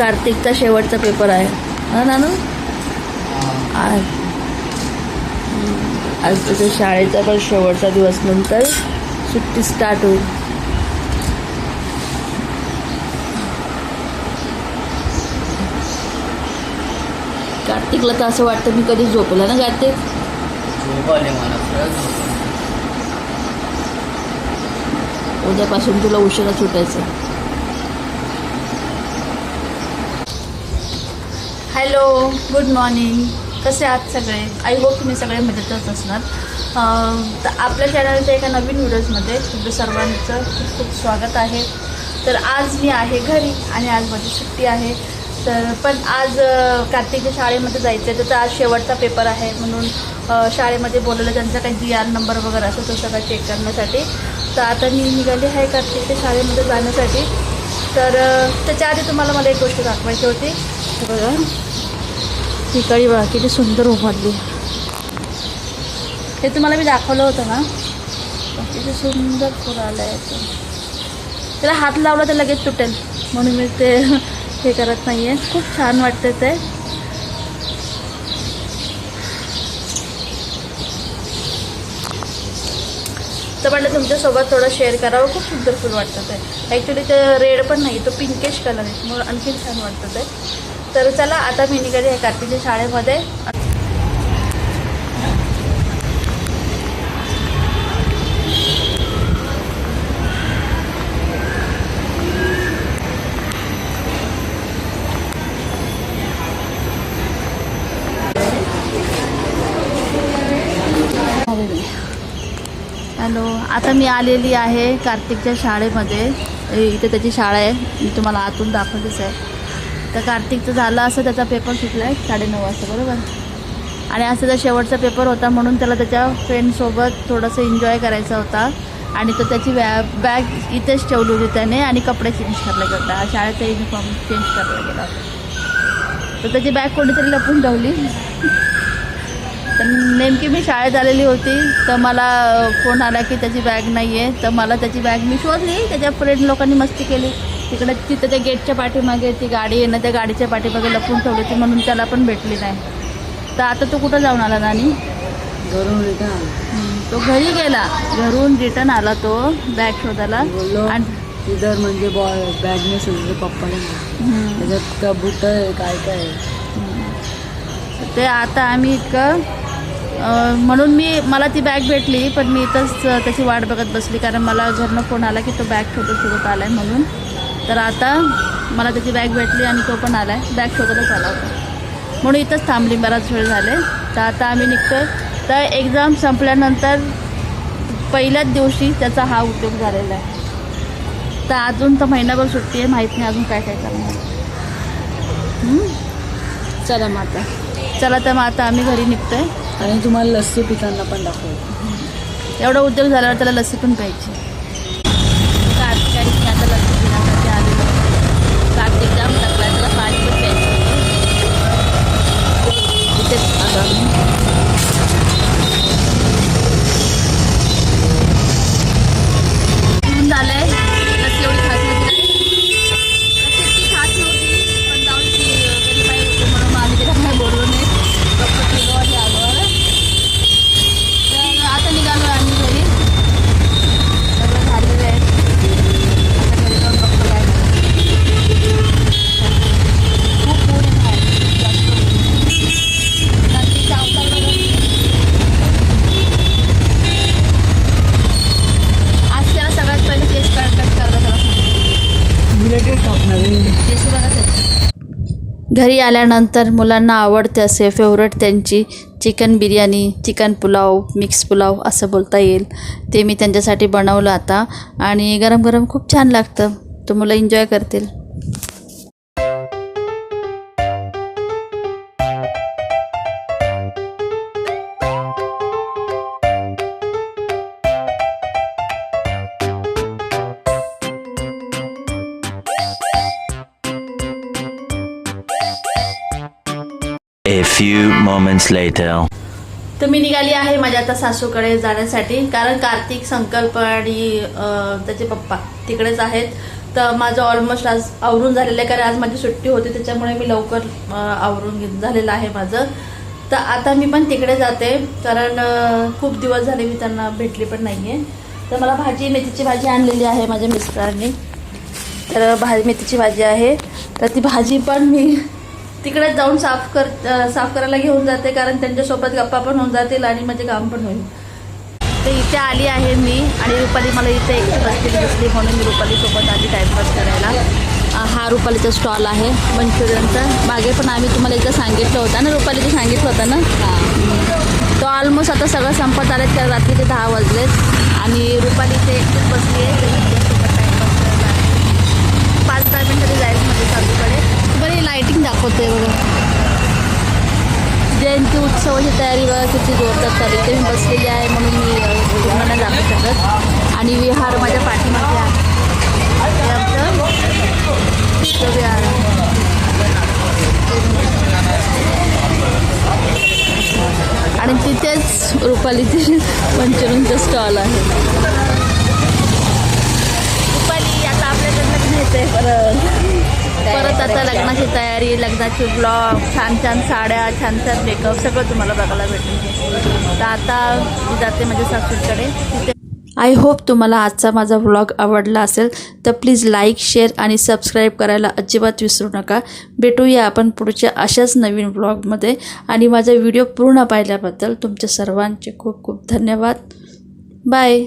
कार्तिकचा शेवटचा पेपर आहे ना नानू. आज त्याच्या शाळेचा पण शेवटचा दिवस, नंतर सुट्टी स्टार्ट होईल. कार्तिकला तर असं वाटतं मी कधी झोपला ना कार्तिक. उद्यापासून तुला उशिरा सुटायचं. Hello, good morning. कसे आहात सगळे? आय होप तुम्ही सगळे मजेतच असणार. तर आपल्या चॅनलच्या एका नवीन व्हिडिओजमध्ये तुमचं सर्वांचं खूप खूप स्वागत आहे. तर आज मी आहे घरी आणि आज माझी सुट्टी आहे. तर पण आज कार्तिकच्या शाळेमध्ये जायचं आहे. तर आज शेवटचा पेपर आहे म्हणून शाळेमध्ये बोलवलं. त्यांचा काही GR नंबर वगैरे असं तो सगळं चेक करण्यासाठी. तर आता मी निघाली आहे कार्तिकच्या शाळेमध्ये जाण्यासाठी. तर त्याच्या आधी तुम्हाला मला एक गोष्ट दाखवायची होती. बघा ही कळी बघा किती सुंदर उभारली. हे तुम्हाला मी दाखवलं होतं ना, किती सुंदर फुल आलं आहे. त्याला हात लावला तर लगेच तुटेल म्हणून मी ते हे करत नाही आहे. खूप छान वाटतं ते. तर म्हटलं तुमच्यासोबत थोडं शेअर करावं. खूप सुंदर फुल वाटतं ते. ॲक्च्युली ते रेड पण नाही, तो पिंकेश कलर आहे म्हणून आणखीन छान वाटतं ते. तर चला आता मी निघाली आहे कार्तिकच्या शाळेमध्ये. हॅलो, आता मी आलेली आहे कार्तिकच्या शाळेमध्ये. इथे त्याची शाळा आहे, मी तुम्हाला आतून दाखवलीच आहे. तर कार्तिकचं झालं असं, त्याचा पेपर सुटला आहे 9:30 वाजता बरोबर. आणि असं त्याचा शेवटचा पेपर होता म्हणून त्याला त्याच्या फ्रेंडसोबत थोडंसं एन्जॉय करायचा होता. आणि तो त्याची बॅग इथेच ठेवली होती त्याने आणि कपडे चेंज करायला होता. शाळेचा युनिफॉर्म चेंज करायला गेला होता. तर त्याची बॅग कोणीतरी लपून ठेवली. तर नेमकी मी शाळेत आलेली होती तर मला फोन आला की त्याची बॅग नाही आहे. तर मला त्याची बॅग मी शोधली. त्याच्या फ्रेंड लोकांनी मस्ती केली तिकडे. तिथं त्या गेटच्या पाठीमागे ती गाडी आहे ना, त्या गाडीच्या पाठीमागे लपून ठेवली होती म्हणून त्याला पण भेटली नाही. तर आता तो कुठं जाऊन आला नानी? घरून रिटर्न आला. तो घरी गेला, घरून रिटर्न आला तो बॅग शोधायला. आणि तिथं म्हणजे बॅगने शोधले पप्पाने. त्याच्यात बुट आहे काय काय ते. आता आम्ही इतकं म्हणून मला ती बॅग भेटली पण मी इथंच त्याची वाट बघत बसली कारण मला घरनं फोन आला की तो बॅग शोधत आला आहे म्हणून. तर आता मला त्याची बॅग भेटली आणि तो पण आला आहे. बॅग शोधतच आला होता म्हणून इथंच थांबली. बराच वेळ झाले. तर आता आम्ही निघतो. तर एक्झाम संपल्यानंतर पहिल्याच दिवशी त्याचा हा उद्योग झालेला आहे. तर अजून तर महिनाभर सुट्टी आहे, माहीत नाही अजून काय काय करणार. चला मग आता. चला तर मग आता आम्ही घरी निघतो आहे. आणि तुम्हाला लस्सी पिताना पण दाखवतो. एवढा उद्योग झाल्यावर त्याला लस्सी पण प्यायची. कार्तिक आता लस्सी पिण्यासाठी आलेलो. कार्तिक जाम टाकला, त्याला पाणी पण प्यायचं. इथेच आता झालं आहे. लस्सी एवढी खास नव्हती, लस्सी इतकी खास नव्हती पण जाऊन ती घरी बाहेर होते म्हणून आम्ही तिला काय बोललो नाही. गप्प केलो आणि आलो. तर आता निघालो आम्ही घरी. सगळं झालेलं आहे. आता घरी जाऊन बघतो काय खूप ऊन आहे बाहेर, जास्त रात्रीच्या अवतार बघा. आज त्याला सगळ्यात पहिले केस कट करायला त्याला केस बघा त्याचे. घरी आल्यानंतर मुलांना आवडते असे फेवरेट त्यांची chicken biryani, chicken pulao, mix pulao असं बोलता येईल. ते मी त्यांच्यासाठी बनवलं आता आणि गरम गरम खूप छान लागतं. तो मुलं एन्जॉय करतील. A few moments later. तर मी निघाली आहे माझ्या आता सासूकडे जाण्यासाठी कारण कार्तिक, संकल्प आणि त्याचे पप्पा तिकडेच आहेत. तर माझं ऑलमोस्ट आज आवरून झालेलं आहे, कारण आज माझी सुट्टी होती त्याच्यामुळे मी लवकर आवरून झालेलं आहे माझं. तर आता मी पण तिकडे जाते, कारण खूप दिवस झाले मी त्यांना भेटली पण नाही आहे. तर मला मेथीची भाजी आणलेली आहे माझ्या मिस्टरांनी. तर मेथीची भाजी आहे, तर ती भाजी पण मी तिकडे जाऊन साफ करायला घेऊन जाते, कारण त्यांच्यासोबत गप्पा पण होऊन जातील आणि माझे काम पण होईल. तर इथे आली आहे मी, आणि रुपाली मला इथे एकटी बसलेली दिसली म्हणून मी रुपालीसोबत आली टाईमपास करायला. हा रुपालीचा स्टॉल आहे मंचुरियनचा. मागे पण आम्ही तुम्हाला एकदा सांगितलं होतं ना, रुपालीचं सांगितलं होतं ना. तो ऑलमोस्ट आता सगळं संपत आलेत, कारण रात्रीचे 10 वाजलेत आणि रुपाली इथे एकटीच बसली आहे. टाईमपास करायला 5-10 मिनिटांनी जायचं म्हणजे चालूकडे. बरी लाईटिंग दाखवते बघा. जयंती उत्सवाची तयारी बघा किती जोरदार चालली. इथे मी बसलेली आहे म्हणून मी पूर्ण नाही दाखवू शकत. आणि विहार माझ्या पाठीमागे आहे, आमचं विहार आहे. आणि तिथेच रुपालीचे मंचुरियनचं स्टॉल आहे. रुपाली आता आपल्याकडे लग्न येते परत आता लग्नाची तयारी, लग्नाची ब्लॉग, छान छान साड्या, छान छान मेकअप सगळं तुम्हाला बघायला भेटेल. तर आता मी जाते माझ्या सासूकडे तिथे. आय होप तुम्हाला आजचा माझा व्लॉग आवडला असेल, तर प्लीज लाईक, शेअर आणि सबस्क्राईब करायला अजिबात विसरू नका. भेटूया आपण पुढच्या अशाच नवीन व्लॉगमध्ये. आणि माझा व्हिडिओ पूर्ण पाहिल्याबद्दल तुमच्या सर्वांचे खूप खूप धन्यवाद. बाय.